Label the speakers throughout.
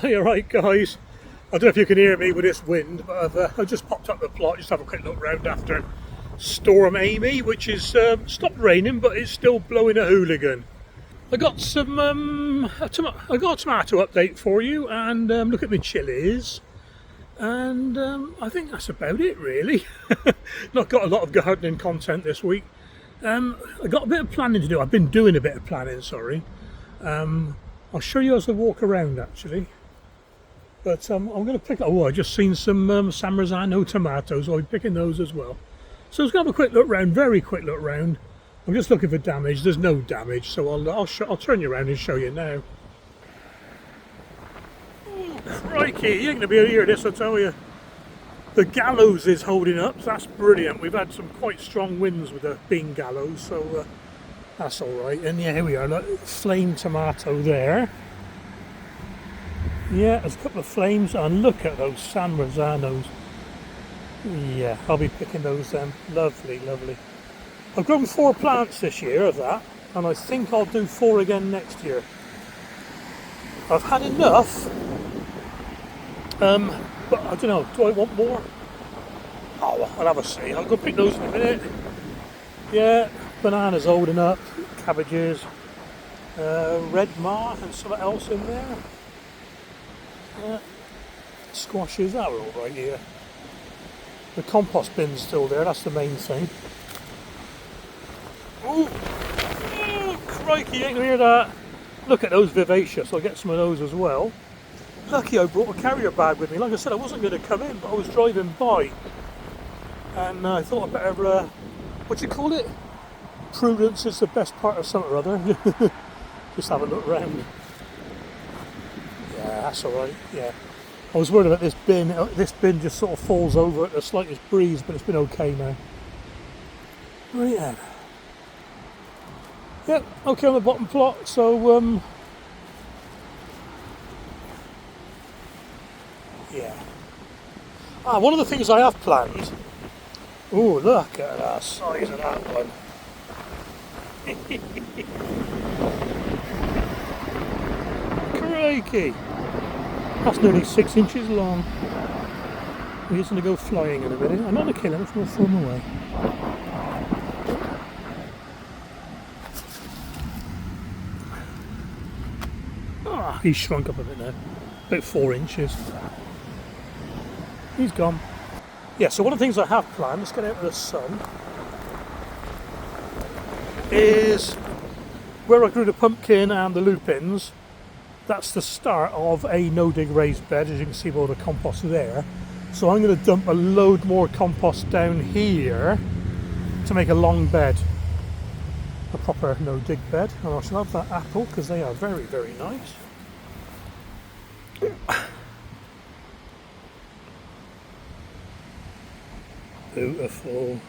Speaker 1: Hi, alright guys. I don't know if you can hear me with this wind, but I've just popped up the plot just to have a quick look round after Storm Amy, which is stopped raining, but it's still blowing a hooligan. I got some I got a tomato update for you, and look at my chillies, and I think that's about it really. Not got a lot of gardening content this week. I got a bit of planning to do. I've been doing a bit of planning, sorry. I'll show you as I walk around actually. But I'm going to pick, I just seen some San Marzano tomatoes, so I'll be picking those as well. So let's have a quick look round, very quick look round. I'm just looking for damage. There's no damage, so I'll turn you around and show you now. Oh, crikey, you ain't going to be able to hear this, I tell you. The gallows is holding up, so that's brilliant. We've had some quite strong winds with the bean gallows, so that's alright. And yeah, here we are, look, flame tomato there. Yeah, there's a couple of flames, and look at those San Marzanos. Yeah, I'll be picking those then. Lovely, lovely. I've grown 4 plants this year of that, and I think I'll do 4 again next year. I've had enough, but I don't know, do I want more? Oh, well, I'll have a see. I'll go pick those in a minute. Yeah, bananas holding up, cabbages, red ma and something else in there. Squashes, that were all right here. The compost bin's still there, that's the main thing. Oh, crikey, you ain't gonna hear that. Look at those vivacious, I'll get some of those as well. Lucky I brought a carrier bag with me. Like I said, I wasn't going to come in, but I was driving by. And I thought I'd better, what do you call it? Prudence is the best part of something or other. Just have a look around. Yeah, that's alright, yeah. I was worried about this bin. This bin just sort of falls over at the slightest breeze, but it's been okay now. Right then. Yep, okay on the bottom plot, so yeah. One of the things I have planned. Oh, look at the size of that one. Crikey! That's nearly 6 inches long. He's going to go flying in a minute. I'm not going to kill him, I'm just going to throw him away. Ah, he's shrunk up a bit now. About 4 inches. He's gone. Yeah, so one of the things I have planned, let's get out of the sun, is where I grew the pumpkin and the lupins. That's the start of a no-dig raised bed, as you can see by all the compost there. So I'm going to dump a load more compost down here to make a long bed, a proper no-dig bed. And I shall have that apple because they are very, very nice. Beautiful.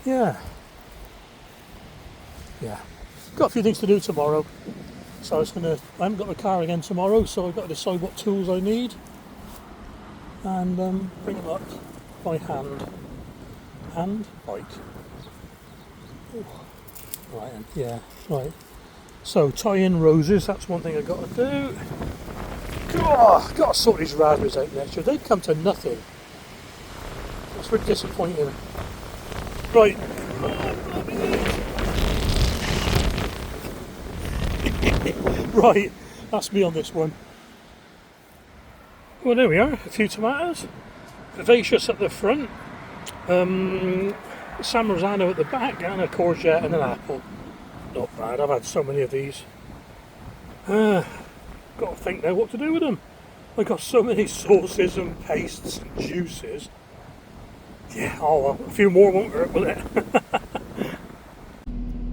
Speaker 1: Yeah. Got a few things to do tomorrow. So I haven't got the car again tomorrow, so I've got to decide what tools I need and bring them up by hand bike. Ooh. Right, yeah, right. So tie in roses, that's one thing I've got to do. God, got to sort these raspberries out next year. They've come to nothing. It's really disappointing. Right. Right, that's me on this one. Well, there we are, a few tomatoes. Vivacious at the front. San Marzano at the back, and a courgette and an apple. Not bad, I've had so many of these. Got to think now what to do with them. I've got so many sauces and pastes and juices. Yeah, oh well, a few more won't hurt, will it?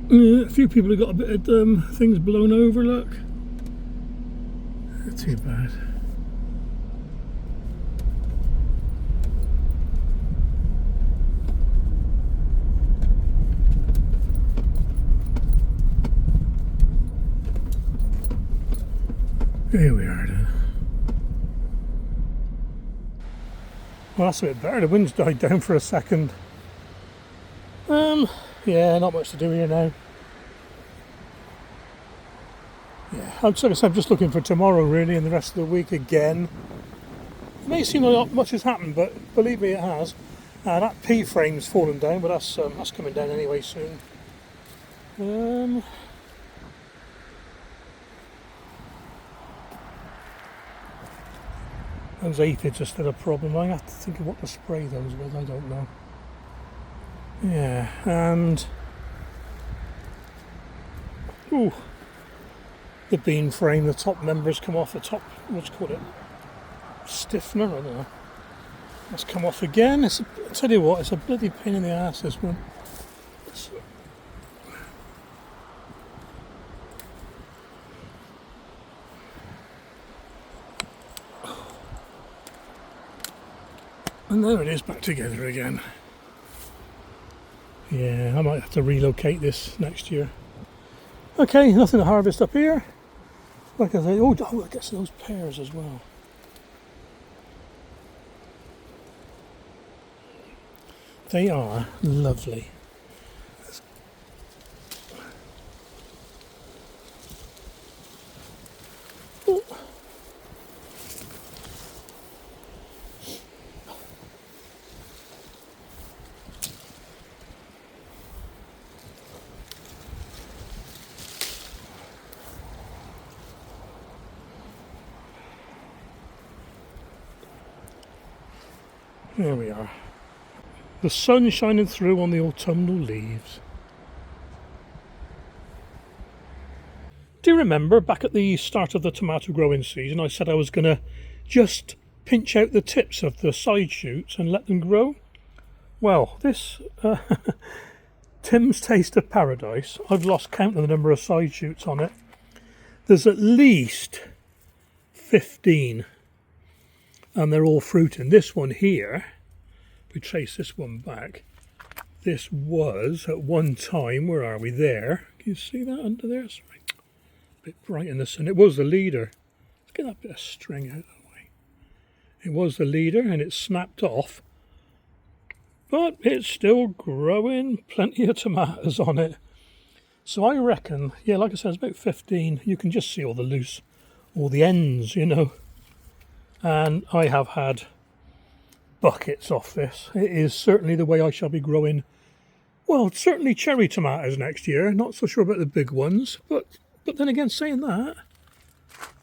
Speaker 1: A few people have got a bit of things blown over, look. Not too bad. Here we are then. Well, that's a bit better. The wind's died down for a second. Yeah, not much to do here now. Yeah, I'm just looking for tomorrow really, and the rest of the week again. It may seem like not much has happened, but believe me, it has. That P frame's fallen down, but that's coming down anyway soon. Those aphids are still a problem. I have to think of what to spray those with. I don't know. Yeah, and ooh, the bean frame, the top members come off. The top, what's called it, stiffener. I don't know. That's come off again. I'll tell you what, it's a bloody pain in the ass, this one. And there it is, back together again. Yeah, I might have to relocate this next year. Okay, nothing to harvest up here. Like I say, oh, I guess those pears as well. They are lovely. Oh. There we are. The sun shining through on the autumnal leaves. Do you remember back at the start of the tomato growing season I said I was going to just pinch out the tips of the side shoots and let them grow? Well, this Tim's Taste of Paradise, I've lost count of the number of side shoots on it. There's at least 15 and they're all fruiting. This one here, if we trace this one back, this was at one time, where are we there? Can you see that under there? It's a bit bright in the sun. It was the leader. Let's get that bit of string out of the way. It was the leader and it snapped off, but it's still growing, plenty of tomatoes on it. So I reckon, yeah, like I said, it's about 15. You can just see all the ends, you know. And I have had buckets off this. It is certainly the way I shall be growing, well, certainly cherry tomatoes next year. Not so sure about the big ones, but then again, saying that,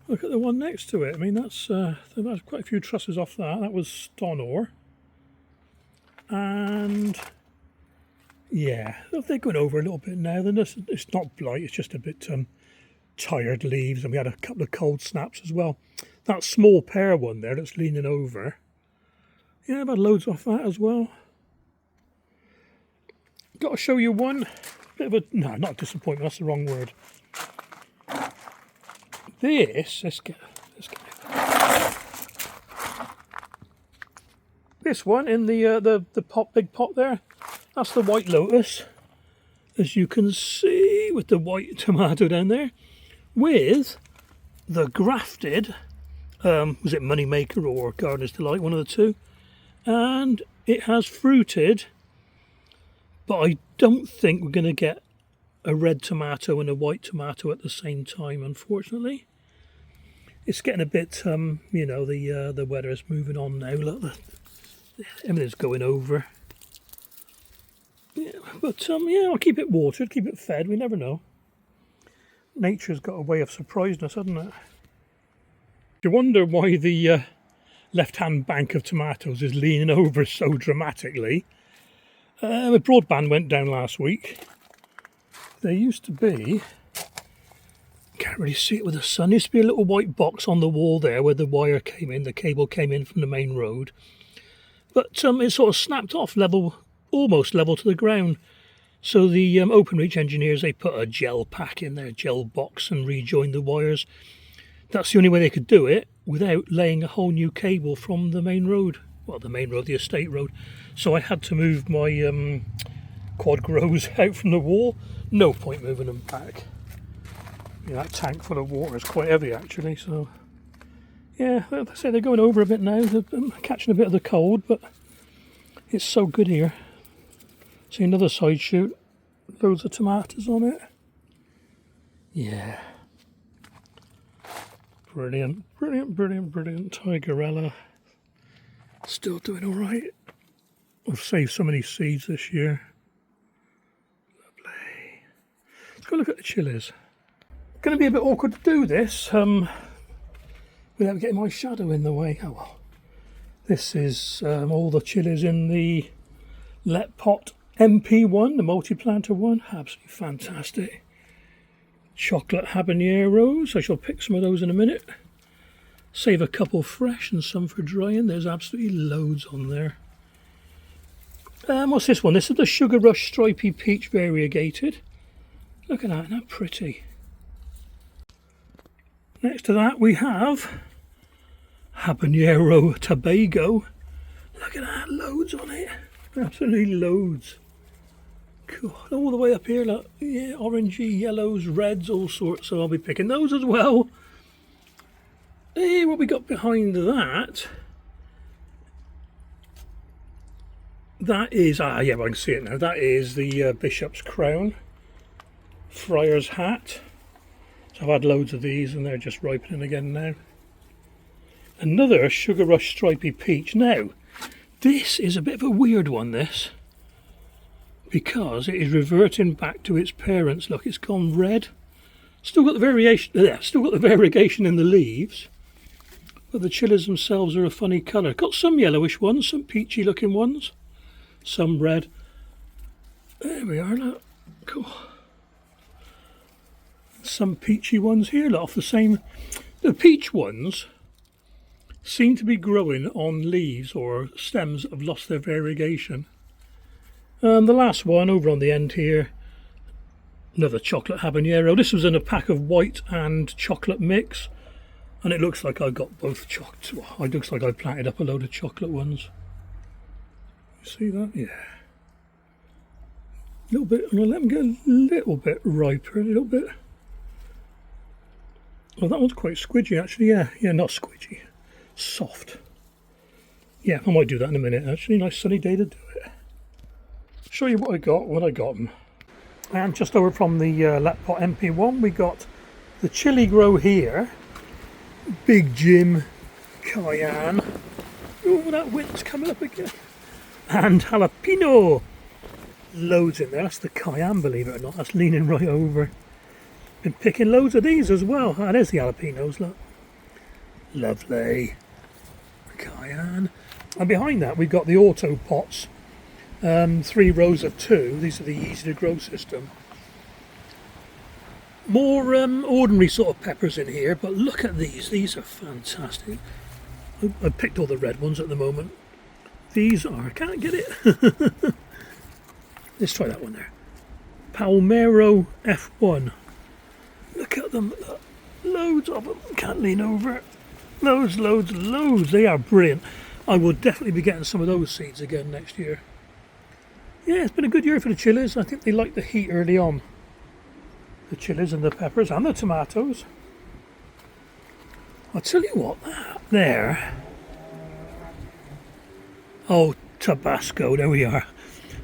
Speaker 1: look at the one next to it. I mean, that's quite a few trusses off that. That was Stonor. And yeah, they're going over a little bit now. Then it's not blight, it's just a bit tired leaves, and we had a couple of cold snaps as well. That small pear one there that's leaning over, yeah, I've had loads off that as well. Got to show you one bit of a, no, not disappointment, that's the wrong word. Let's get this one in the big pot there. That's the White Lotus, as you can see, with the white tomato down there, with the grafted, was it Moneymaker or Gardener's Delight, one of the two, and it has fruited, but I don't think we're going to get a red tomato and a white tomato at the same time, unfortunately. It's getting a bit, you know, the weather is moving on now. Look, everything's going over. Yeah, but yeah, I'll keep it watered, keep it fed. We never know. Nature's got a way of surprising us, hasn't it? You wonder why the left-hand bank of tomatoes is leaning over so dramatically. The broadband went down last week. There used to be, can't really see it with the sun, there used to be a little white box on the wall there where the wire came in, the cable came in from the main road. But it sort of snapped off almost level to the ground. So the OpenReach engineers, they put a gel pack in there, gel box, and rejoined the wires. That's the only way they could do it without laying a whole new cable from the main road. Well, the main road, the estate road. So I had to move my quad grows out from the wall. No point moving them back. Yeah, that tank full of water is quite heavy actually. So yeah, like I say, they're going over a bit now. They're catching a bit of the cold, but it's so good here. See another side shoot, loads of tomatoes on it. Yeah. Brilliant, brilliant, brilliant, brilliant. Tigerella still doing all right. I've saved so many seeds this year. Lovely. Let's go look at the chillies. Going to be a bit awkward to do this without getting my shadow in the way. Oh well. This is all the chillies in the Let Pot MP1, the multi-planter one. Absolutely fantastic. Chocolate habaneros. I shall pick some of those in a minute. Save a couple fresh and some for drying. There's absolutely loads on there. What's this one? This is the Sugar Rush Stripy Peach Variegated. Look at that, isn't that pretty? Next to that we have Habanero Tobago. Look at that, loads on it. Absolutely loads. Cool. All the way up here, look. Yeah, orangey, yellows, reds, all sorts. So I'll be picking those as well. Hey, what we got behind that? That is, yeah, I can see it now. That is the Bishop's Crown. Friar's Hat. So I've had loads of these and they're just ripening again now. Another Sugar Rush Stripy Peach. Now, this is a bit of a weird one, this. Because it is reverting back to its parents. Look, it's gone red. Still got the variation, still got the variegation in the leaves. But the chillies themselves are a funny colour. Got some yellowish ones, some peachy looking ones. Some red. There we are, look. Cool. Some peachy ones here, look, off the same. The peach ones seem to be growing on leaves or stems that have lost their variegation. And the last one over on the end here, another chocolate habanero. This was in a pack of white and chocolate mix, and it looks like I got both chocolate. It looks like I planted up a load of chocolate ones. You see that? Yeah. A little bit. I'm going to let them get a little bit riper, a little bit. Oh, that one's quite squidgy actually. Yeah, not squidgy, soft. Yeah, I might do that in a minute actually. Nice sunny day to do it. Show you what I got when I got them. And just over from the Let Pot MP1, we got the Chili Grow here. Big Jim, Cayenne. Oh, that wind's coming up again. And jalapeno. Loads in there. That's the Cayenne, believe it or not. That's leaning right over. Been picking loads of these as well. Ah, there's the jalapenos, look. Lovely. Cayenne. And behind that we've got the auto pots. 3 rows of 2. These are the easy to grow system. More ordinary sort of peppers in here, but look at these. These are fantastic. I picked all the red ones at the moment. These are, I can't get it. Let's try that one there. Palmero F1. Look at them, look. Loads of them. Can't lean over. Loads. They are brilliant. I will definitely be getting some of those seeds again next year. Yeah, it's been a good year for the chillies. I think they like the heat early on. The chillies and the peppers and the tomatoes. I'll tell you what, that there. Oh, Tabasco, there we are.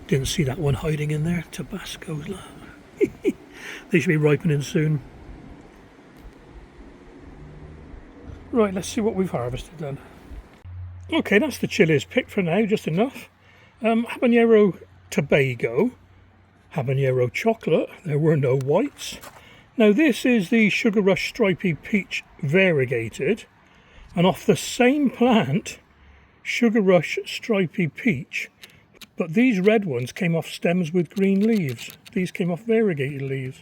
Speaker 1: Didn't see that one hiding in there. Tabasco's like. They should be ripening soon. Right, let's see what we've harvested then. Okay, that's the chillies picked for now, just enough. Habanero Tobago, habanero chocolate, there were no whites. Now this is the Sugar Rush Stripy Peach Variegated, and off the same plant, Sugar Rush Stripy Peach, but these red ones came off stems with green leaves. These came off variegated leaves.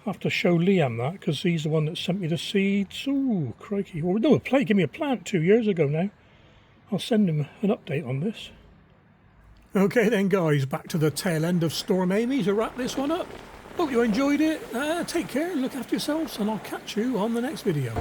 Speaker 1: I'll have to show Liam that, because he's the one that sent me the seeds. Ooh, crikey. Well, no, give me a plant 2 years ago now. I'll send him an update on this. Okay then guys, back to the tail end of Storm Amy to wrap this one up. Hope you enjoyed it. Take care, look after yourselves, and I'll catch you on the next video.